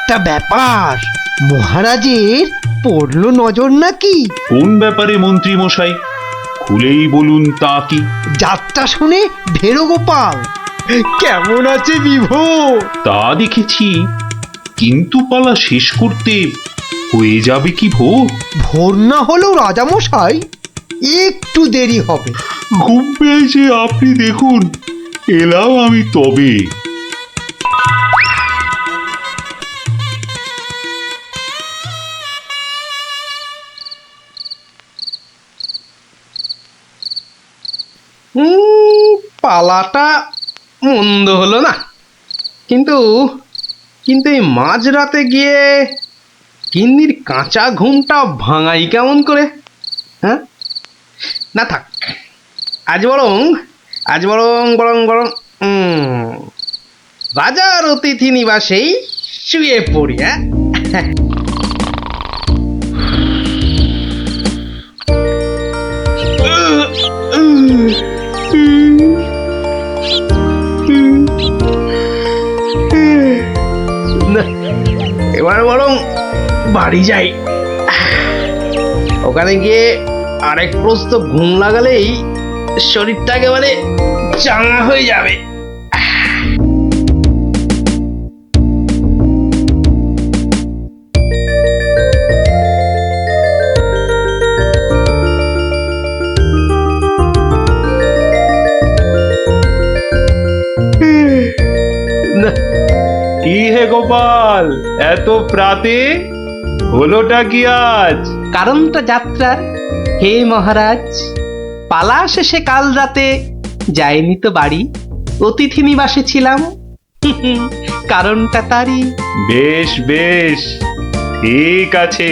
একটা ব্যাপার, মহারাজের পড়লো নজর নাকি? কোন ব্যাপারে মন্ত্রী মশাই, খুলেই বলুন তা কি? যাত্রা শুনে ভেরো গোপাল কেমন আছে বিভোর? তা দেখেছি, কিন্তু পালা শেষ করতে হয়ে যাবে কি ভোর? ভোর না হলেও রাজামশাই একটু দেরি হবে। ঘুম পেয়েছে আপনি দেখুন, এলাম আমি তবে। পালাটা মন্দ হলো না, কিন্তু কিন্তু এই মাঝরাতে গিয়ে গিন্নির কাঁচা ঘুমটা ভাঙাই কেমন করে? হ্যাঁ, না থাক, আজ বরং বরং রাজার অতিথি নিবাসেই শুয়ে পড়ি। হ্যাঁ, এবার বরং বাড়ি যাই, ওখানে গিয়ে আরেক প্রস্ত ঘুম লাগালেই শরীরটা একেবারে চাঙ্গা হয়ে যাবে। কি হে গোপাল, এত প্রাতে হলোটা কি আজ? কারণটা যাত্রার, হে মহারাজ, পালা শেষে কাল রাতে যাইনি তো বাড়ি, অতিথি নিবাসে ছিলাম। কারণটা তারই। বেশ বেশ, ঠিক আছে,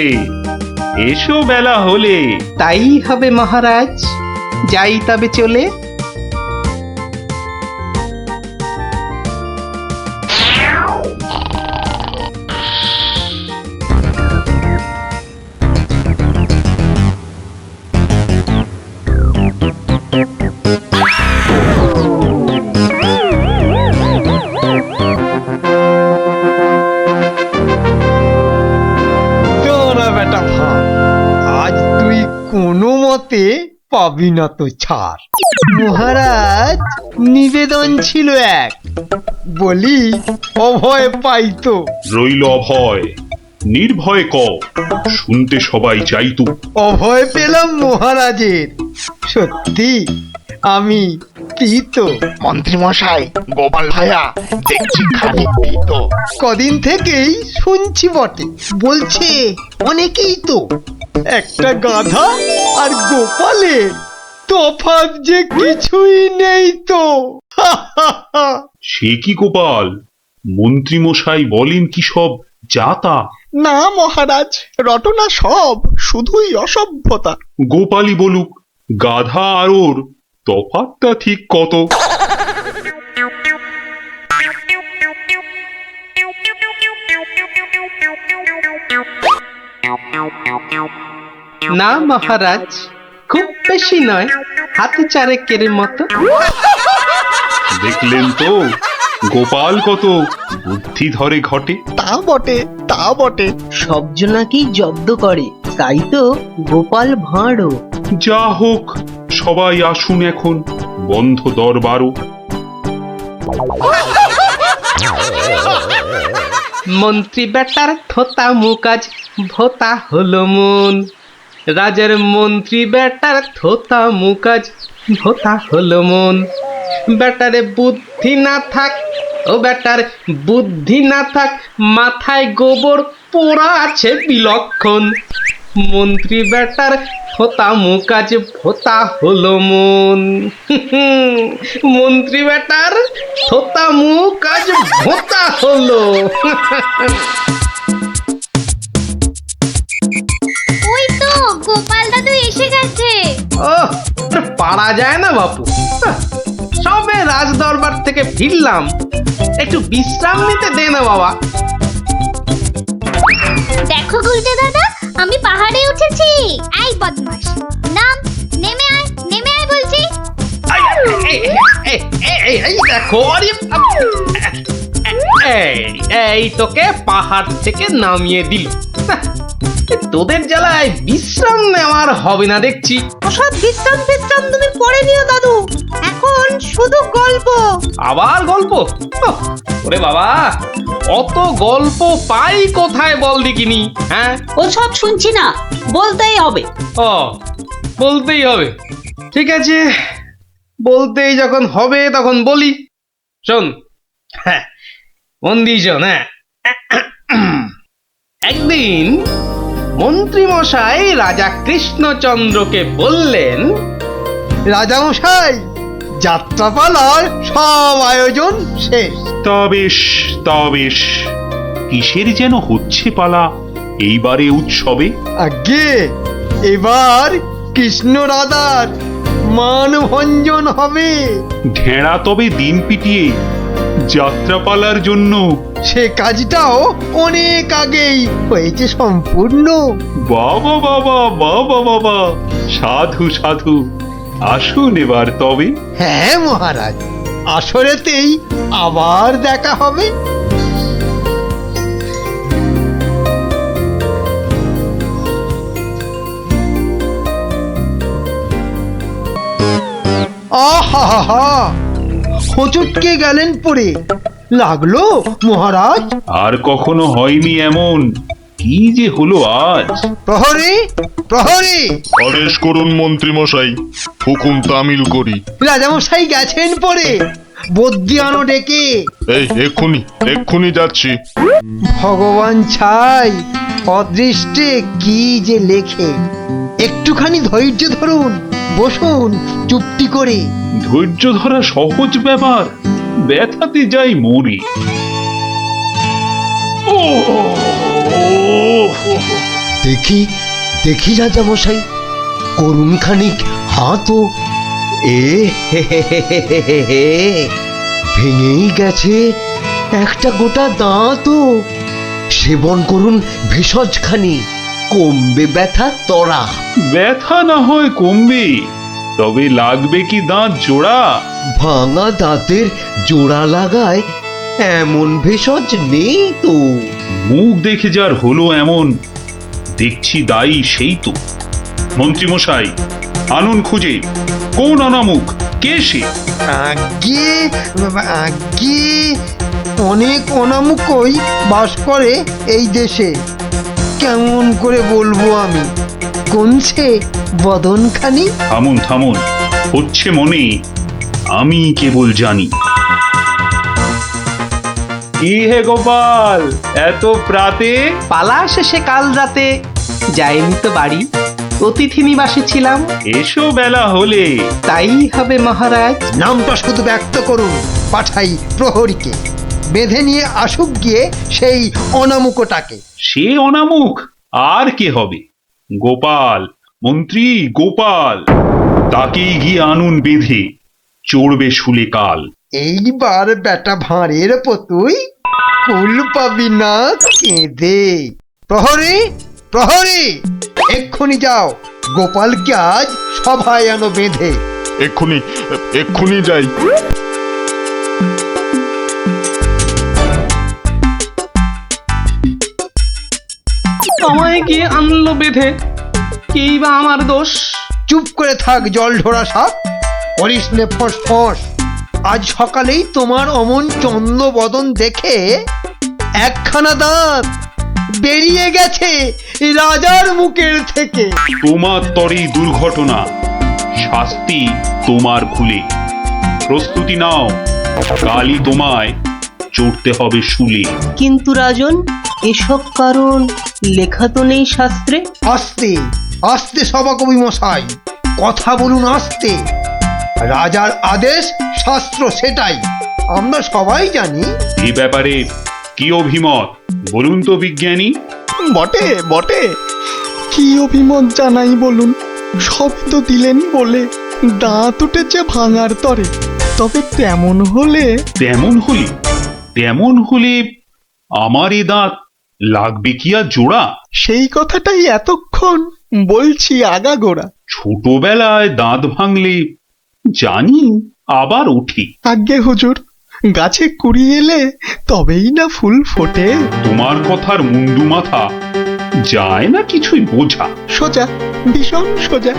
এসো বেলা হলে। তাই হবে মহারাজ, যাই তবে চলে। বেটা ভাই, আজ তুই কোনো মতে পাবি না তো ছাড়। মহারাজ নিবেদন ছিল এক, বলি অভয় পাইতো। রইল অভয়, নির্ভয় ক, শুনতে সবাই চাইতো। অভয় পেলাম মহারাজের, সত্যি আমি প্রীত। মন্ত্রী মশাই, গোপাল ভাইয়া দেখছি খানিক ভীত। কদিন থেকেই শুনছি বটে, বলছে অনেকেই তো একটা গাধা আর গোপালের তফাৎ যে কিছুই নেই তো। সে কি গোপাল, মন্ত্রী মশাই বলেন কি সব যাতা? না মহারাজ, রটনা সব, শুধুই অসভ্যতা। গোপালই বলুক, গাধা আর ওর তফাৎটা ঠিক কত? না মহারাজ, খুব বেশি নয়, হাতে চারেকের মতো। দেখলেন তো গোপাল কত বুদ্ধি ধরে ঘটে। তা বটে, তা বটে। সব জনাকেই জব্দ করে, তাই তো গোপাল ভাঁড়ও। যা হোক, সবাই আসুন এখন, বন্ধ দরবারও। মন্ত্রী বেটার থোতা মুকাজ ভোতা হলো মন, রাজার মন্ত্রী বেটার থোতা মুকাজ ভোতা হলো মন। বেটারে বুদ্ধি না থাক, ও বেটার বুদ্ধি না থাক, মাথায় গোবর পোড়া আছে বিলক্ষণ। মন্ত্রী বেটার থোতা মুকাজ ভোতা হলো মন। মন্ত্রী বেটার থোতা মুকাজ ভোতা হলো। ওই তো গোপাল দাদু এসে গেছে। ওহ, পারা যায় না বাপু, সবে রাজ দরবার থেকে ফিরলাম, একটু বিশ্রাম নিতে দে না বাবা। দেখো গুলটে দাদা, আমি পাহাড়ে উঠেছি। এই বদমাশ, নাম, নেমে আয় বলছি। এই দেখো, আরে এই তোকে পাহাড় থেকে নামিয়ে দিল। হাহ, তোদের জ্বালায় বিশ্রাম নেওয়ার হবে না দেখছি। ওসব বিশ্রাম বিশ্রাম তুমি পরে নিও দাদু, এখন শুধু গল্প। আবার গল্প? ওহ, ওরে বাবা, অত গল্প পাই কোথায় বল দেখিনি? হ্যাঁ, ওসব শুনছি না, বলতেই হবে। ও বলতেই হবে। ঠিক আছে, বলতেই যখন হবে তখন বলি। শোন, হ্যাঁ, মন দিয়ে শোন। হ্যাঁ, একদিন মন্ত্রী মশাই রাজা কৃষ্ণচন্দ্রকে বললেন, রাজামশাই, যাত্রাপালার সব আয়োজন শেষ। তা বেশ কিসের যেন হচ্ছে পালা এইবারে উৎসবে? আগে এবার কৃষ্ণ রাধার মানভঞ্জন হবে। ঢেড়া তবে দিন পিটিয়ে যাত্রাপালার জন্য? সে কাজটাও অনেক আগেই হয়েছে সম্পূর্ণ। বাবা বাবা বাবা বাবা, সাধু সাধু, আসুন এবার তবে। হ্যাঁ মহারাজ, আসরেতেই আবার দেখা হবে। আহা, হোঁচটকে গেলেন পড়ে। লাগলো মহারাজ? আর কখনো হয়নি এমন, কি যে হলো আজ। প্রহরী, প্রহরী! আদেশ করুন মন্ত্রী মশাই, হুকুম তামিল করি। রাজামশাই গেছেন পড়ে, বদ্যি আনো ডেকে। এই এক্ষুনি যাচ্ছি। ভগবান ছাই, অদৃষ্টে কি যে লেখে। একটুখানি ধৈর্য ধরুন, বসুন চুপটি করে। ধৈর্য ধরা সহজ ব্যাপার, ব্যথাতে যাই মরি। ও দেখি দেখি রাজামশাই, করুন খানিক হাতও। ভেঙেই গেছে একটা গোটা দাঁতও। সেবন করুন ভেষজ খানি, কমবে ব্যথা তরা। ব্যথা না হয় কমবে, তবে লাগবে কি দাঁত জোড়া? ভাঙা দাঁতের জোড়া লাগায় এমন ভেষজ নেই তো। মুখ দেখে যার হলো এমন, দেখছি দায়ী সেই তো। মন্ত্রীমশাই, আনুন খুঁজে, কোন অনামুখ, কে সে? আগে আগে অনেক অনামুকই বাস করে এই দেশে। কেমন করে বলবো আমি, কোনছে বদনখানি? থামুন থামুন, হচ্ছে মনে, আমি কেবল জানি। কি হে গোপাল, এত প্রাতে? পালা শেষে কাল রাতে যাইনি তো বাড়ি, অতিথি নিবাসে ছিলাম। এসো বেলা হলে। তাই হবে মহারাজ। নামটা শুধু ব্যক্ত করুন, পাঠাই প্রহরীকে। বেঁধে নিয়ে আসুক গিয়ে সেই অনামুকটাকে। সে অনামুখ আর কে হবে? গোপাল, মন্ত্রী গোপাল, তাকেই গিয়ে আনুন বেঁধে, চড়বে শুলে কাল। এইবার বেটা ভাঁড়ের পতুই কুল পাবি না কেঁদে। প্রহরী, প্রহরী! এক্ষুনি যাও, গোপালকে আজ সভায় আনো বেঁধে। এক্ষুনি যাই। আমায় গিয়ে আনলো বেঁধে, কি বা আমার দোষ? চুপ করে থাক জল ঢোড়া সাপ, করিস নে ফস ফস। আজ সকালেই তোমার অমন চন্দ্র বদন দেখে একখানা দাঁত বেরিয়ে গেছে রাজার মুখের থেকে। তোমার তরেই দুর্ঘটনা, শাস্তি তোমার খুলে। প্রস্তুতি নাও, কালই তোমায় চড়তে হবে শুলে। কিন্তু রাজন, এসব কারণ লেখা তো নেই শাস্ত্রে। আস্তে আস্তে সভাকবি মশাই, কথা বলুন আস্তে। রাজার আদেশ শাস্ত্র সেটাই, আমরা সবাই জানি। এই ব্যাপারে কি অভিমত বলুন তো বিজ্ঞানী? বটে, কি অভিমত জানাই বলুন। সব তো দিলেন বলে, দাঁত উঠেছে ভাঙার তরে। তবে তেমন হলে আমার এ দাঁত লাগবে কি আর জোড়া? সেই কথাটাই এতক্ষণ বলছি আগাগোড়া। ছোটবেলায় দাঁত ভাঙলে জানি আবার উঠি। আজ্ঞে হুজুর, গাছে কুড়ি এলে তবেই না ফুল ফোটে। তোমার কথার মুন্ডু মাথা যায় না কিছুই বোঝা। সোজা, ভীষণ সোজা।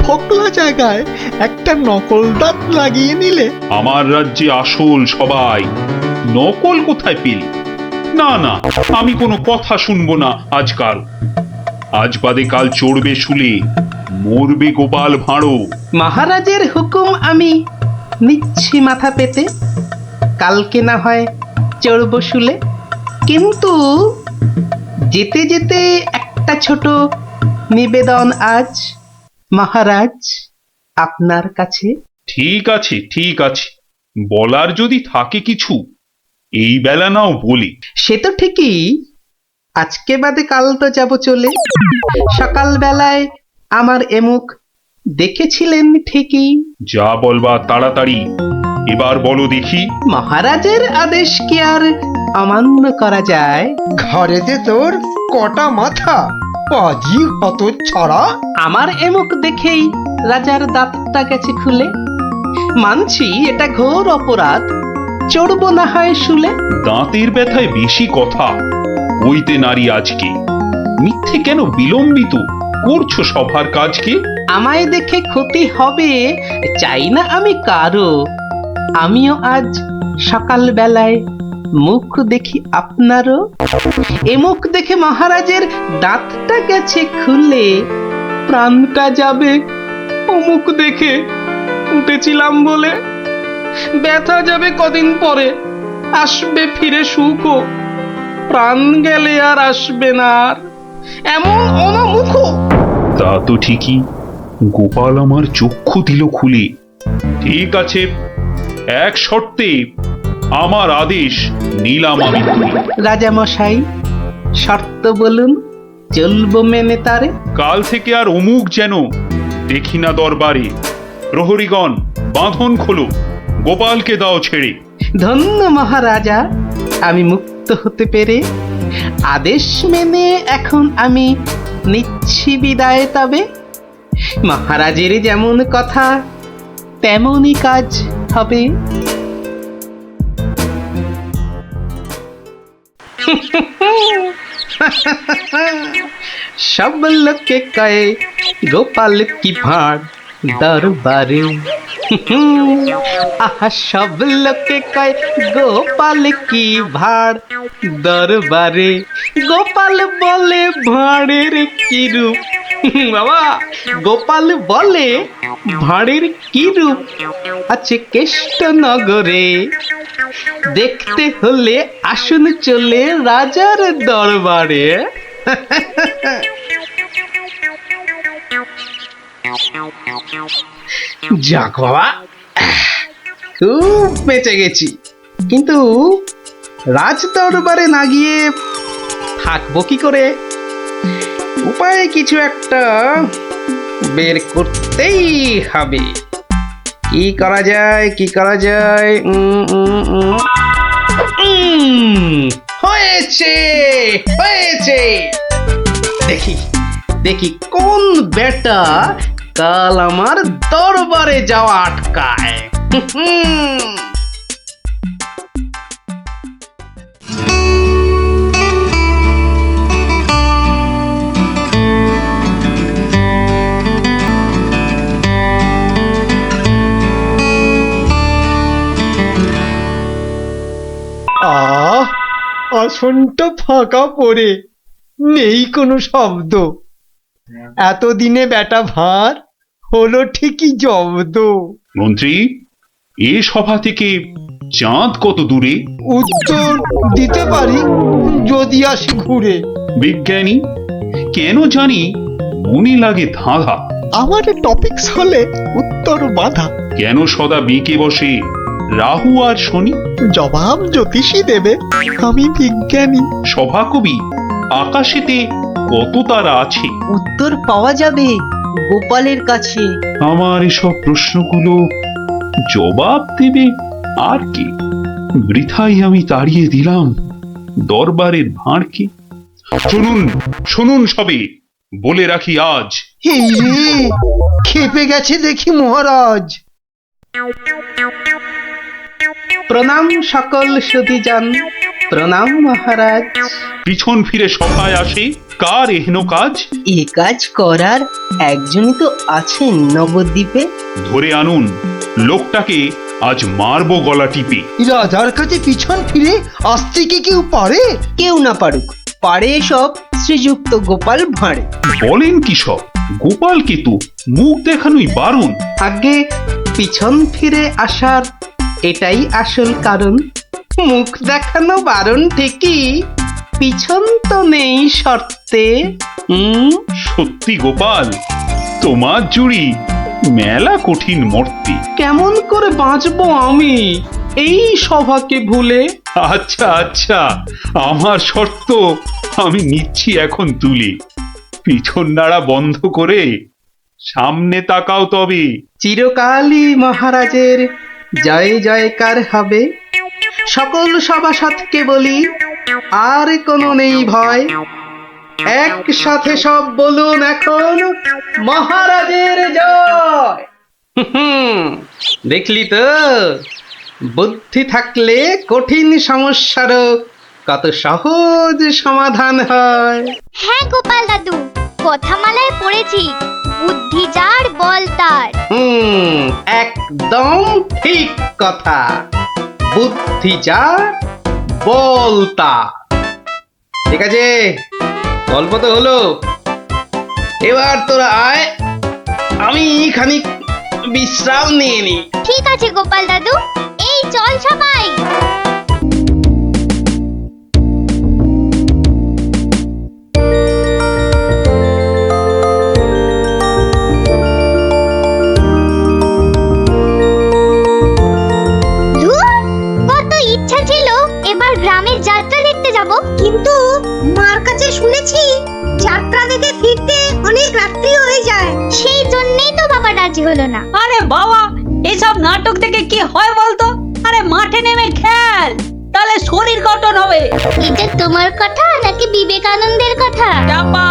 ফকলা জায়গায় একটা নকল দাঁত লাগিয়ে নিলে। আমার রাজ্যে আসল সবাই, নকল কোথায় পেলি? না না, আমি কোনো কথা শুনবো না আজকাল। আজ বাদে কাল চড়বে শুলে, মরবে গোপাল ভাঁড়ো। মহারাজের হুকুম আমি নিচ্ছি মাথা পেতে, কালকে না হয় চড়ব শুলে। কিন্তু যেতে যেতে একটা ছোট নিবেদন আজ মহারাজ আপনার কাছে। ঠিক আছে ঠিক আছে, বলার যদি থাকে কিছু এই বেলা নাও বলি। সে তো ঠিকই, আজকে বাদে কাল তো যাব চলে। সকাল বেলায় আমার এমুখ দেখেছিলেন ঠিকই। যা বলবা তাড়াতাড়ি এবার বলো দেখি। মহারাজের আদেশ কি আর অমান্য করা যায়? ঘরেতে তোর কটা মাথা, পাজি হত ছড়া। আমার এমুখ দেখেই রাজার দাঁতটা গেছে খুলে। মানছি এটা ঘোর অপরাধ, চড়বো না হয় শুলে। দাঁতের ব্যথায় বেশি কথা কইতে নারী আজকে। মিথ্যে কেন বিলম্বিত করছো সভার কাজকে? আমায় দেখে ক্ষতি হবে চাই না আমি কারো। আমিও আজ সকাল বেলায় মুখ দেখি আপনারও। এ মুখ দেখে মহারাজের দাঁতটা গেছে খুলে। প্রাণটা যাবে ও মুখ দেখে উঠেছিলাম বলে। ব্যথা যাবে কদিন পরে, আসবে ফিরে সুখও। প্রাণ গেলে আর আসবে না আর এমন অনামুখ। তা তো ঠিকই, গোপাল আমার চক্ষু দিল খুলে। ঠিক আছে, এক শর্তে আমার আদেশ নিলাম আমি তুলে। রাজা মশাই শর্ত বলুন, চলবো মেনে তারে। কাল থেকে আর অমুক যেন দেখি না দরবারে। প্রহরীগণ বাঁধন খোলো, গোপালকে দাও ছেড়ে। ধন্য মহারাজা, আমি মুক্ত হতে পেরে। আদেশ মেনে এখন আমি নিচ্ছি বিদায় তবে। মহারাজের যেমন কথা তেমনই কাজ হবে। সব লোকে কয়ে গোপাল কি ভাঁড় দরবারে। আহা সব লোকে কয় গোপাল কি ভাঁড় দরবারে। গোপাল বলে ভাঁড়ের কি রূপ। বাবা, গোপাল বলে ভাঁড়ের কি রূপ আছে কেষ্ট নগরে। দেখতে হলে আসুন চলে রাজার দরবারে। যাক বাবা, খুব বেঁচে গেছি। কিন্তু রাজ দরবারে না গিয়ে থাকবো কি করে? উপায় কিছু একটা বের করতেই হবে। কি করা যায়, কি করা যায়? হয়েছে হয়েছে, দেখি দেখি কোন বেটা কাল আমার দরবারে যাওয়া আটকায়। আসনটা ফাঁকা পড়ে নেই কোনো শব্দ। এতদিনে বেটা ভাঁড় হলো ঠিকই জব্দ। মন্ত্রী, এ সভা থেকে চাঁদ কত দূরে? উত্তর দিতে পারি যদি আসি ঘুরে। বিজ্ঞানী, কেন জানি মনে লাগে ধাঁধা। আমার টপিকস হলে উত্তর বাধা। কেন সদা বেঁকে বসে রাহু আর শনি? জবাব জ্যোতিষী দেবে, আমি বিজ্ঞানী। সভাকবি, আকাশেতে কত তারা আছে? উত্তর পাওয়া যাবে গোপালের কাছে। আমার এসব প্রশ্নগুলো জবাব দেবে আর কি? বৃথাই আমি তাড়িয়ে দিলাম দরবারের ভাঁড়কে। শুনুন শুনুন সবে, বলে রাখি আজ। এই রে, খেপে গেছে দেখি মহারাজ। প্রণাম সকল সুধীজন, প্রণাম মহারাজ। পিছন ফিরে সভায় আসে কার এহেন কাজ? এ কাজ করার একজনই তো আছেন নবদ্বীপে। ধরে আনুন, লোকটাকে আজ মারবো গলা টিপে। রাজার কাছে পিছন ফিরে আসতে কি কেউ পারে? কেউ না পারুক, পারে সব শ্রীযুক্ত গোপাল ভাঁড়ে। বলেন কি সব? গোপালকে তো মুখ দেখানোই বারণ। আগে পিছন ফিরে আসার এটাই আসল কারণ। মুখ দেখানো বারণ ঠিকই, পিছন তো নেই শর্তে। সত্যি গোপাল, তোমার জুড়ি মেলা কঠিন মর্তে। কেমন করে বাঁচবো আমি এই সভাকে ভুলে? আচ্ছা আচ্ছা, আমার শর্ত আমি নিচ্ছি এখন তুলে। পিছন নাড়া বন্ধ করে সামনে তাকাও তবে। চিরকালই মহারাজের জয় জয়কার হবে। সকল সভাসদকে বলি, আর কোনো নেই ভয়। একসাথে সব বলুন এখন, মহারাজের জয়। দেখলি তো, বুদ্ধি থাকলে কঠিন সমস্যারও কত সহজ সমাধান হয়। হ্যাঁ গোপাল দাদু, কথামালায় পড়েছি, বুদ্ধি যার বল তার। একদম ঠিক কথা। বুদ্ধি যা বল তা। ঠিক আছে, গল্প তো হলো, এবার তোরা আয়, আমি খানিক বিশ্রাম নিয়ে নি। ঠিক আছে গোপাল দাদু, এই চল সবাই। ধুর, কত ইচ্ছা ছিল এবার গ্রামের যাত্রা দেখতে যাব, কিন্তু মার কাছে শুনেছি যাত্রা দেখে ফিরতে অনেক রাত্রি হয়ে যায়। সেই জন্যই তো বাবা রাজি হলো না। আরে বাবা, এসব নাটক দেখে কি হয় বলতো? আরে মাঠে নেমে খেল, তাহলে শরীর গঠন হবে। এটা তোমার কথা নাকি বিবেকানন্দের কথা? চাপা,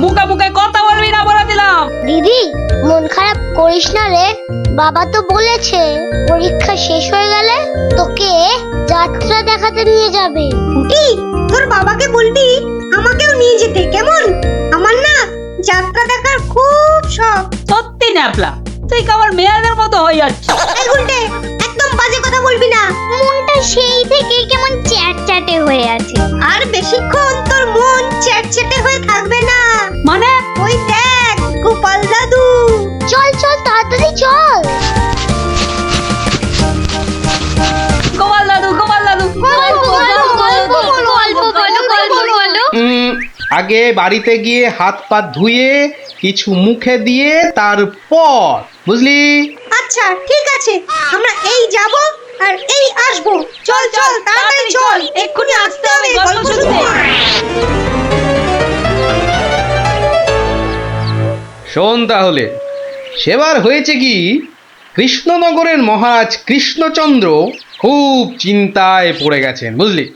মুখে মুখে কথা বলবি না বলে দিলাম। দিদি, মন খারাপ করিস না রে, বাবা তো বলেছে পরীক্ষা শেষ হয়ে গেলে তোকে যাত্রা দেখাতে নিয়ে যাবে। কি, তোর বাবাকে বলবি আমাকেও নিয়ে যেতে, কেমন? আমার না যাত্রা দেখার খুব শখ। সত্যি ন্যাপলা, তুই কেমন মেয়েদের মতো হয়ে যাচ্ছিস। এই গুলটে, একদম বাজে কথা বলবি না। মনটা সেই থেকে কেমন চ্যাটচ্যাটে হয়ে আছে। আর বেশিক্ষণ তোর মন চ্যাটচ্যাটে হয়ে থাকবে না। মানে? ওই দেখ গোপাল দাদু। চল চল তাড়াতাড়ি চল। গোপাল দাদু, গোপাল দাদু, আগে বাড়িতে গিয়ে হাত পা ধুয়ে কিছু মুখে দিয়ে তারপর, বুঝলি? আচ্ছা ঠিক আছে, আমরা এই যাব আর এই আসবো। চল চল তাড়াতাড়ি চল, এক্ষুনি আসতে হবে গল্প শুনতে। শোন তাহলে, সেবার হয়েছে কি, কৃষ্ণনগরের মহারাজ কৃষ্ণচন্দ্র খুব চিন্তায় পড়ে গেছেন, বুঝলি?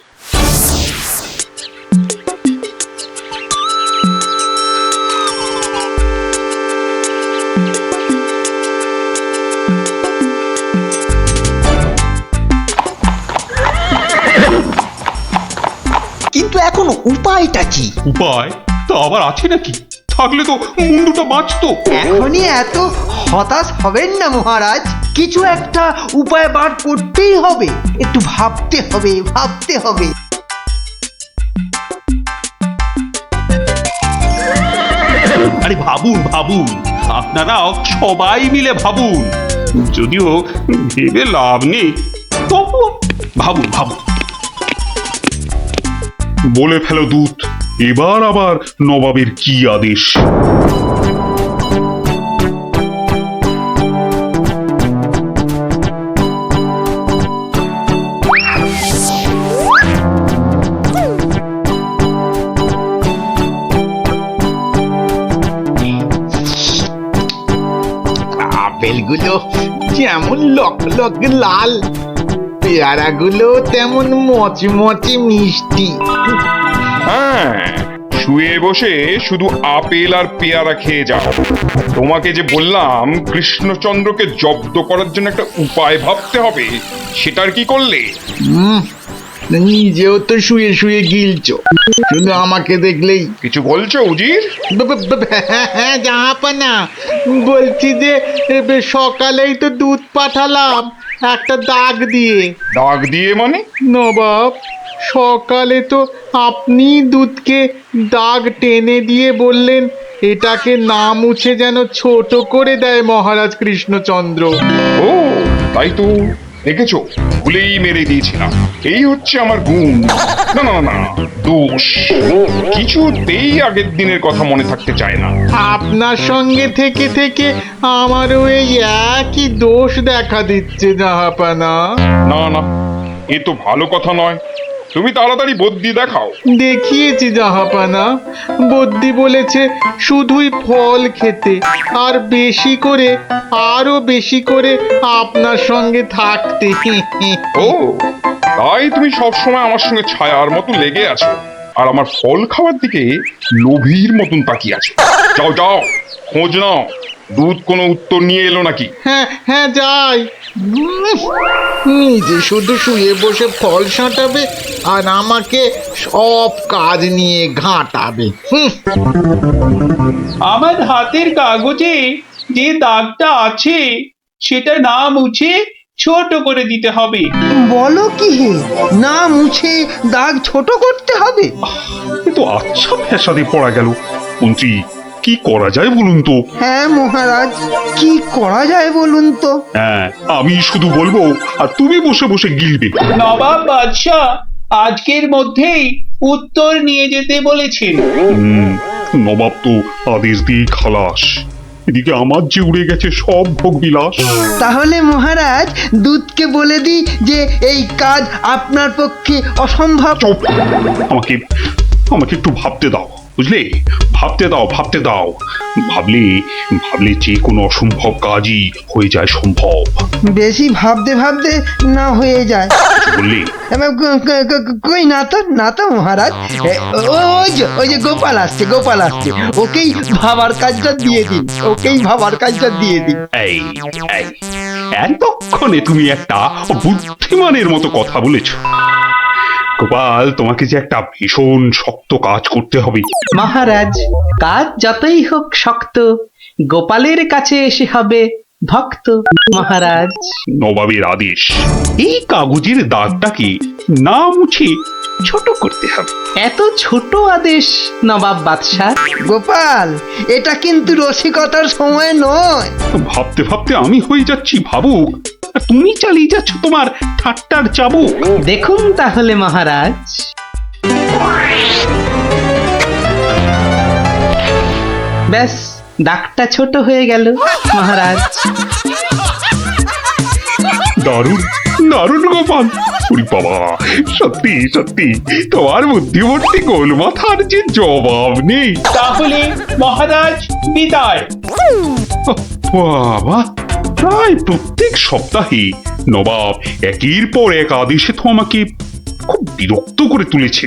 কিন্তু এখন উপায়টা কি? উপায় তা আবার আছে নাকি? থাকলে তো মুন্ডুটা বাঁচতো। এখনই এত হতাশ হবেন না মহারাজ, কিছু একটা উপায় বার করতেই হবে। একটু ভাবতে হবে, ভাবতে হবে। আরে ভাবুন ভাবুন, আপনারাও সবাই মিলে ভাবুন। যদিও ভেবে লাভ নেই, তবু ভাবুন ভাবুন। বলে ফেলো দূত, এবার আবার নবাবের কি আদেশ? আপেলগুলো যেমন লক লক লাল, পেয়ারাগুলো তেমন মচমচে মিষ্টি। হ্যাঁ, শুয়ে বসে শুধু আপেল আর পেয়ারা খেয়ে যাও। তোমাকে যে বললাম কৃষ্ণচন্দ্রকে জব্দ করার জন্য একটা উপায় ভাবতে হবে, সেটার কি করলে? নিজেও তো শুয়ে শুয়ে গিলছো, শুধু আমাকে দেখলেই। কিছু বলছো উজির? হ্যাঁ জাহাপানা, বলছি যে সকালেই তো দুধ পাঠালাম একটা দাগ দিয়ে। দাগ দিয়ে মানে? নবাব, সকালে তো আপনি দুধকে দাগ টেনে দিয়ে বললেন এটাকে না মুছে যেন ছোট করে দেয় মহারাজ কৃষ্ণচন্দ্র। ও তাই তো, দেখেছো, ভুলেই মেরে দিয়েছিলাম। এই হচ্ছে আমার গুণ। না না না, দোষ। কিছুতেই আগের দিনের কথা মনে থাকতে চায় না। আপনার সঙ্গে থেকে থেকে আমারও এই একই দোষ দেখা দিচ্ছে জাহাপানা। না না, এ তো ভালো কথা নয়। তুমি তাড়াতাড়ি বদ্যি দেখাও। দেখিয়েছি জাহাপানা, বদ্যি বলেছে শুধুই ফল খেতে আর বেশি করে, আরো বেশি করে আপনার সঙ্গে থাকতে। ও তাই তুমি সবসময় আমার সঙ্গে ছায়ার মতো লেগে আছো, আর আমার ফল খাওয়ার দিকে লোভীর মতন তাকিয়ে আছো। যাও যাও, খোঁজ নাও, দুধ কোনো উত্তর নিয়ে এলো নাকি। হ্যাঁ হ্যাঁ যাই। নিজে শুধু শুয়ে বসে ফল সাঁটাবে আর আমাকে সব কাজ নিয়ে ঘাঁটাবে। আমার হাতের কাগজে যে দাগটা আছে সেটা না মুছে ছোট করে দিতে হবে। বলো কি হে, না মুছে দাগ ছোট করতে হবে? এ তো আচ্ছা ফ্যাসাদে পড়া গেল। মন্ত্রী, কি করা যায় বলুন তো? হ্যাঁ মহারাজ, কি করা যায় বলুন তো? হ্যাঁ, আমি শুধু বলবো আর তুমি বসে বসে গিলবে। নবাব বাদশাহ আজকের মধ্যেই উত্তর নিয়ে যেতে বলেছেন। নবাব তো আদেশ দিয়ে খালাস। এদিকে আমার যে উড়ে গেছে সব ভোগ বিলাস। তাহলে মহারাজ দুধকে বলে দিই যে এই কাজ আপনার পক্ষে অসম্ভব। চুপ! আমাকে আমাকে একটু ভাবতে দাও, বুঝলে? ভাবতে দাও, ভাবতে দাও। ভাবলে ভাবলে যে কোনো অসম্ভব কাজই হয়ে যায় সম্ভব। বেশি ভাবতে ভাবতে না হয়ে যায়। বললে কই না তো, না তো মহারাজ। ওই যে গোপাল আসছে, গোপাল আসছে, ওকেই ভাবার কাজটা দিয়ে দিন, ওকেই ভাবার কাজটা দিয়ে দিন। এই এই এতক্ষণে তুমি একটা বুদ্ধিমানের মতো কথা বলেছ। গোপাল, তোমাকে যে একটা ভীষণ শক্ত কাজ করতে হবে। মহারাজ, কাজ যতই হোক শক্ত, গোপালের কাছে এসে হবে ভক্ত। মহারাজ, নবাবের আদেশ, এই কাগজের দাগটাকে না মুছে ছোট করতে হবে। এত ছোট আদেশ নবাব বাদশাহ? গোপাল, এটা কিন্তু রসিকতার সময় নয়। ভাবতে ভাবতে আমি হয়ে যাচ্ছি ভাবুক, আর তুমি চালিয়ে যাচ্ছ তোমার ঠাট্টার চাবুক। দেখুন তাহলে মহারাজ। ব্যাস, দাগটা ছোট হয়ে গেল মহারাজ। দারুণ দারুণ গোপাল! ওরে বাবা, সত্যি সত্যি তোমার বুদ্ধিমূর্তি গোল মাথার যে জবাব নেই। তাহলে মহারাজ বিদায়। বাবা, প্রায় প্রত্যেক সপ্তাহে নবাব একের পর এক আদেশে তো আমাকে খুব বিরক্ত করে তুলেছে।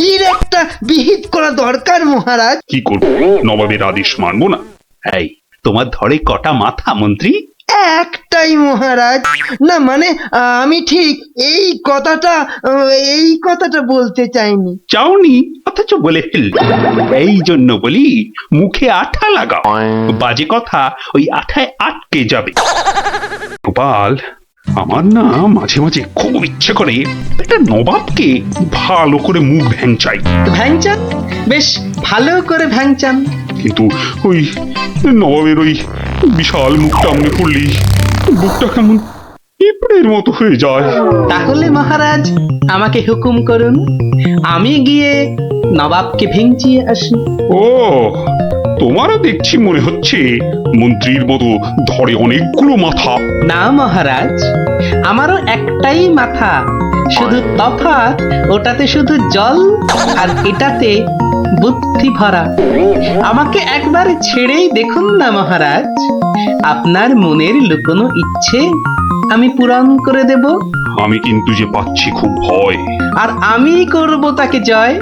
এর একটা বিহিত করা দরকার মহারাজ। কি করবো, নবাবের আদেশ মানবো না? এই, তোমার ধরে কটা মাথা মন্ত্রী? একটাই মহারাজ। না মানে আমি ঠিক এই কথাটা বলতে চাইনি। চাওনি অথচ বলে ফেললে। এই জন্য বলি, মুখে আঠা লাগাও, বাজে কথা ওই আঠায় আটকে যাবে। গোপাল, আমার না মাঝে মাঝে খুব ইচ্ছে করে একটা নবাবকে ভালো করে মুখ ভ্যাংচাই। ভ্যাংচান, বেশ ভালো করে ভ্যাংচান। কিন্তু ওই নবাবের ওই বিশাল মুখটা মনে পড়লেই বুকটা কেমন পিঁপড়ের মতো হয়ে যায়। তাহলে মহারাজ আমাকে হুকুম করুন, আমি গিয়ে নবাবকে ভেঙচিয়ে আসি। ও, তোমারও দেখছি মনে হচ্ছে মন্ত্রীর মতো ধরে অনেকগুলো মাথা। না মহারাজ, আমারও একটাই মাথা, শুধু তফাৎ ওটাতে শুধু জল আর এটাতে বুদ্ধি ভরা। আমাকে একবার ছেড়েই দেখুন না মহারাজ, আপনার মনের লুকোনো ইচ্ছে আমি পূরণ করে দেব। আমি কিন্তু যে পাচ্ছি খুব ভয়। আর আমি করব তাকে জয়।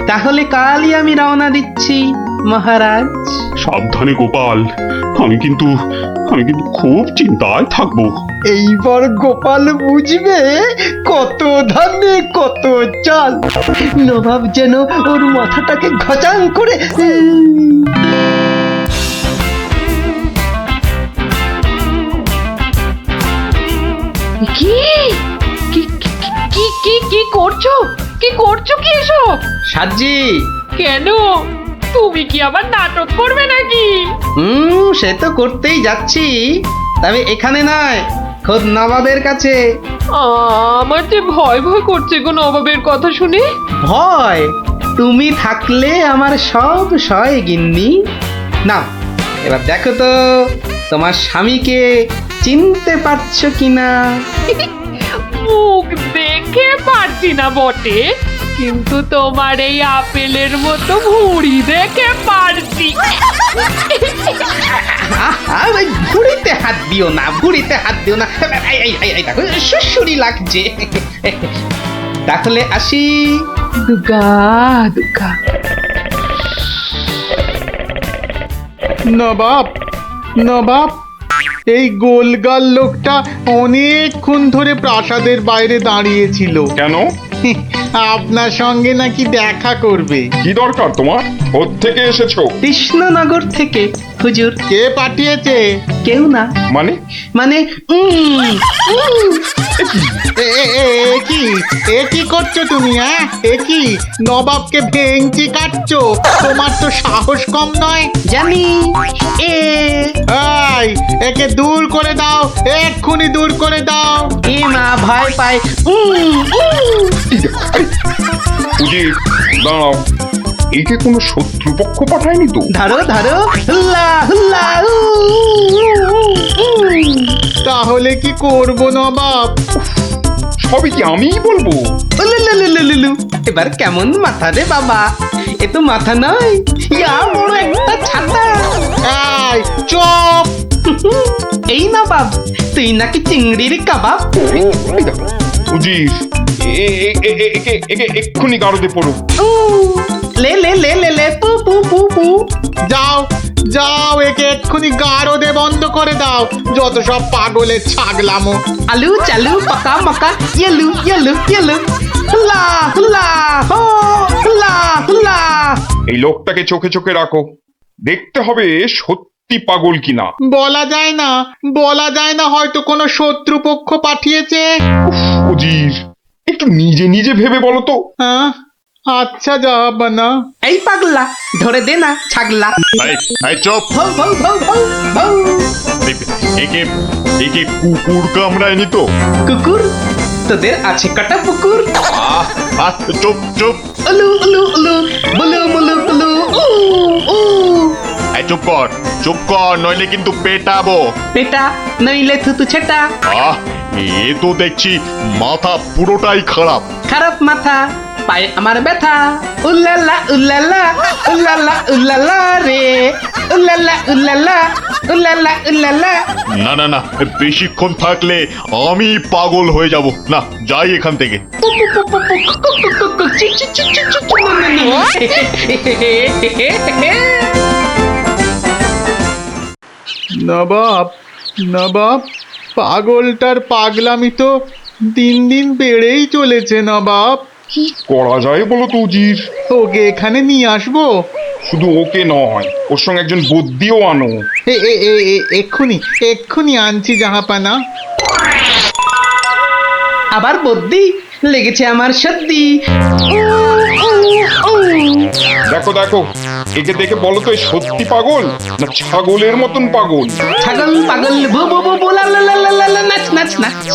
তাহলে কালই আমি রওনা দিচ্ছি মহারাজ। সাবধানে গোপাল, আমি কিন্তু খুব চিন্তায় থাকবো। এইবার গোপাল বুঝবে কত ধানে কত চাল। নবাব যেন ওর মাথাটাকে ঘচাং করে কি কি কি কি কি করছো? কি করছো কি এসব? সাজি, কেন? তুমি কি আবার নাটক করবে নাকি? সে তো করতেই যাচ্ছি, তবে এখানে নয়, খোদ নবাবের কাছে। আমার যে ভয় ভয় করছে গো নবাবের কথা শুনে। ভয়? তুমি থাকলে আমার সব সয় গিন্নি। না, এবার দেখো তো তোমার স্বামীকে চিনতে পারছো কিনা। মুখ দেখে পারছি না বটে, কিন্তু তোমার এই আপেলের মতো ভুঁড়ি দেখে পারছি। ওই ভুড়িতে হাত দিও না, ভুড়িতে হাত দিও না। এই দেখো সুড়সুড়ি লাগছে। তাহলে আসি। দুগা দুগা। নবাব, নবাব, এই গোলগাল লোকটা অনেকক্ষণ ধরে প্রাসাদের বাইরে দাঁড়িয়েছিল। কেন? আপনার সঙ্গে নাকি দেখা করবে। কি দরকার তোমার? থেকে এসেছো? কৃষ্ণনগর থেকে হুজুর। কে পাঠিয়েছে? কেউ না। মানে? মানে এ কি করছো তুমি? হ্যাঁ, এ কি নবাবকে ভেঙচি কাটছো? তোমার তো সাহস কম নয়। জানি। এই, একে দূর করে দাও, এক্ষুনি দূর করে দাও। এ মা ভয় পায়। উজির, দাঁড়াও, একে কোনো শত্রুপক্ষ পাঠায়নি তো? ধরো ধরো, হুল্লা হুল্লা। তাহলে কি করব নবাব? সবই কি আমিই বলবো? উলুলুলুলুলু। এবার কেমন মাথা রে বাবা, এ তো মাথা নয়, ইয়া বড় একটা ছাতা। এই চুপ! এই না বাব, তুই নাকি চিংড়ির কাবাব। এই দেখো, উজির, একে এক্ষুনি গারদে পড়ো। লে লে লে লে লে পু পু পু পু। যাও যাও, একে এক্ষুনি গারদে বন্ধ করে দাও। যত সব পাগলের ছাগলামো। আলু চালু পাকা মাকা ইয়েলু ইয়েলু ইয়েলু। হুল্লা হুল্লা হো, হুল্লা হুল্লা। এই লোকটাকে চোখে চোখে রাখো, দেখতে হবে সত্যি পাগল কিনা। বলা যায় না, বলা যায় না, হয়তো কোনো শত্রুপক্ষ পাঠিয়েছে। উজির, একটু নিজে নিজে ভেবে বলো তো। হ্যাঁ, আচ্ছা জাহাপানা। এই পাগলা, ধরে দে না ছাগলা। চুপ! ভৌ ভৌ ভৌ ভৌ ভৌ। একে একে কুকুর কামড়ায়নি তো? কুকুর? তোদের আছে কটা পুকুর? চুপ চুপ! উলু উলু উলু, বুলু মুলু কুলু, উ উ। চুপ কর, নইলে কিন্তু পেটাবো। পেটা নইলে থুতু ছেটা। এ তো দেখছি মাথা পুরোটাই খারাপ। খারাপ মাথা, পায়ে আমার ব্যথা। উল্লালা উল্লালা উল্লালা উল্লালা রে, উল্লালা উল্লালা উল্লালা উল্লালা। না, বেশিক্ষণ থাকলে আমি পাগল হয়ে যাব। না, যাই এখান থেকে। নবাব, নবাব, পাগলটার পাগলামি তো দিন দিন বেড়েই চলেছে নবাব। কি করা যায় বলো তো উজির? ওকে এখানে নিয়ে আসবো? শুধু ওকে নয়, ওর সঙ্গে একজন বদ্যিও আনো। এক্ষুনি এক্ষুনি আনছি জাহাপানা। আবার বদ্যি লেগেছে আমার সর্দি। দেখো দেখো, একে দেখে বলো তো, সত্যি পাগল না ছাগলের মতন পাগল? ছাগল পাগল বু বু বু বু, লা লা লা লা লা লা, নাচ নাচ নাচ।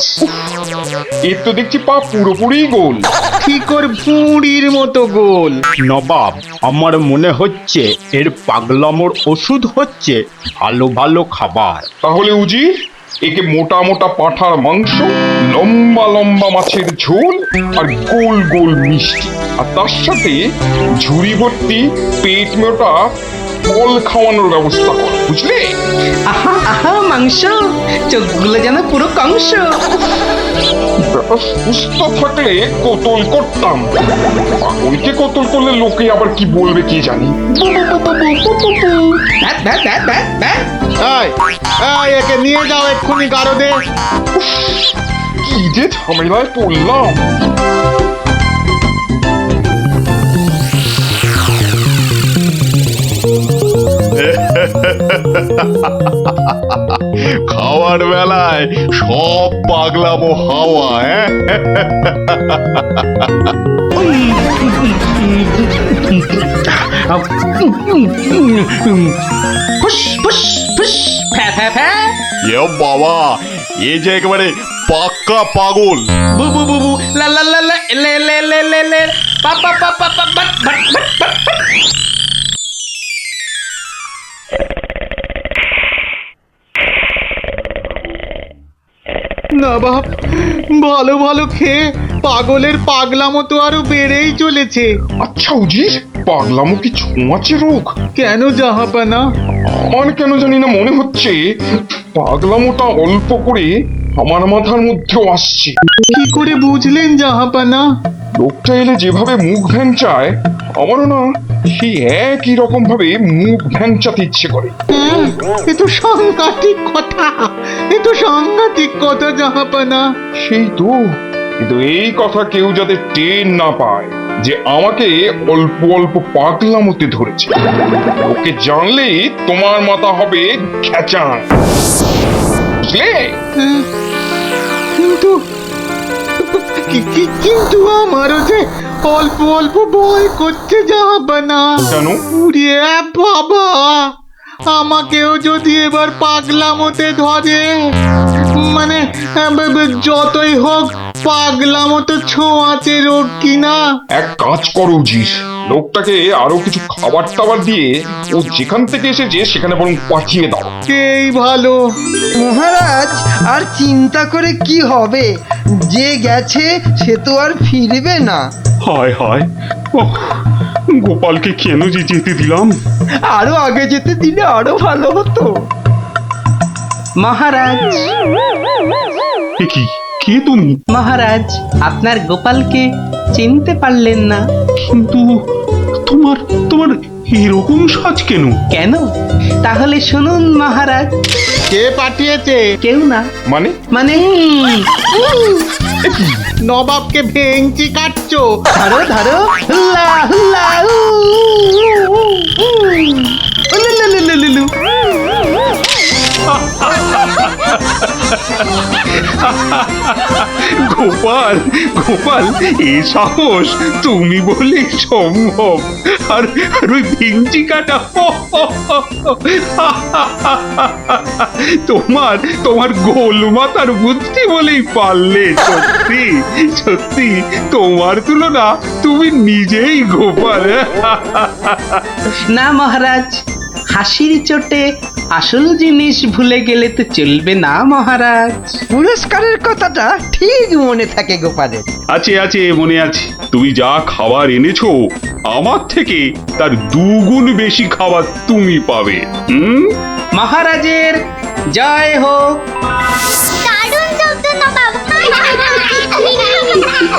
এর তো দেখছি পা পুরোপুরি গোল। ঠিক ওর ভুঁড়ির মতো গোল। নবাব, আমার মনে হচ্ছে এর পাগলামোর ওষুধ হচ্ছে ভালো ভালো খাবার। তাহলে উজির, একে মোটা মোটা পাঁঠার মাংস, লম্বা লম্বা মাছের ঝোল, আর গোল গোল মিষ্টি, আর তার সাথে ঝুড়ি ভর্তি পেট মোটা ফল খাওয়ানোর ব্যবস্থা করো, বুঝলে? আহা আহা মাংস, চোখগুলো যেন পুরো কংস। বেটা সুস্থ থাকলে কতল করতাম, পাগলকে কতল করলে লোকে আবার কি বলবে কি জানি। এই, একে নিয়ে যাও এক্ষুনি গারদে। কি যে ঝামেলায় পড়লাম। খাওয়ার বেলায় সব পাগলামো হাওয়া, হ্যাঁ? ফুস ফুস ফুস ফ্যা ফ্যা ফ্যা এ বাবা, এ যে একেবারে পাক্কা পাগল। বু বু বু বু লা লা লা লা লে লে লে লে লে পা পা পা পা পা বাট বাট বাট বাট। না বাপ, ভালো ভালো খেয়ে পাগলের পাগলামো তো আরো বেড়েই চলেছে। আচ্ছা উজির, পাগলামো কি ছোঁয়াচে রোগ? কেন জাহাপানা? আমার কেন জানি না মনে হচ্ছে পাগলামোটা অল্প করে আমার মাথার মধ্যেও আসছে। কি করে বুঝলেন জাহাপানা? লোকটা এলে যেভাবে মুখ ভ্যাংচায়, আমারও না সেই একই রকম ভাবে মুখ ভ্যাংচাতে ইচ্ছে করে। এ তো সাংঘাতিক কথা, এ তো সাংঘাতিক কথা জাহাপানা। সেই তো, কিন্তু এই কথা কেউ যাতে টের না পায় যে আমাকে অল্প অল্প পাগলামোতে ধরেছে, ওকে জানলেই তোমার মাথা হবে খেচান, বুঝলে? কিন্তু কিন্তু আমারও যে অল্প অল্প ভয় করছে জাহাপানা। কেন? উড়িয়ে বাবা, আমাকেও যদি এবার পাগলামোতে ধরে, মানে যতই হোক পাগলামো তো ছোঁয়াচে রোগ কিনা। এক কাজ করো উজির, লোকটাকে আরো কিছু খাবার টাবার দিয়ে ও যেখান থেকে এসেছে সেখানে বরং পাঠিয়ে দাও। এই ভালো। মহারাজ, আর চিন্তা করে কি হবে? যে গেছে সে তো আর ফিরবে না। হায় হায়, ওহ, গোপালকে কেন যে যেতে দিলাম? আরো আগে যেতে দিলে আরো ভালো হতো। মহারাজ, এ কি, কে তুমি? মহারাজ, আপনার গোপালকে চিনতে পারলেন না? কিন্তু তোমার তোমার এরকম সাজ কেন? কেন? তাহলে শুনুন মহারাজ। কে পাঠিয়েছে? কেউ না। মানে? মানে নবাবকে ভেঙচি কাটছো? ধরো ধরো, হুল্লা হুল্লা উ, উ, উ, উ। উলুলুলুলুলু। গোপাল, গোপাল, এ সাহস তুমি বলে সম্ভব? আর আর ওই ভিঞ্চি কাটা, তোমার তোমার গোল মাথার বুদ্ধি বলেই পারলে। সত্যি সত্যি তোমার তুলনা তুমি নিজেই গোপাল। না মহারাজ, হাসির চোটে আসল জিনিস ভুলে গেলে তো চলবে না মহারাজ। পুরস্কারের কথাটা ঠিক মনে থাকে গোপালের। আছে আছে, মনে আছে। তুমি যা খাবার এনেছো আমার থেকে তার দুগুণ বেশি খাবার তুমি পাবে। মহারাজের জয় হোক। দারুণ শব্দ নবাব। সত্যি দারুণ শব্দ।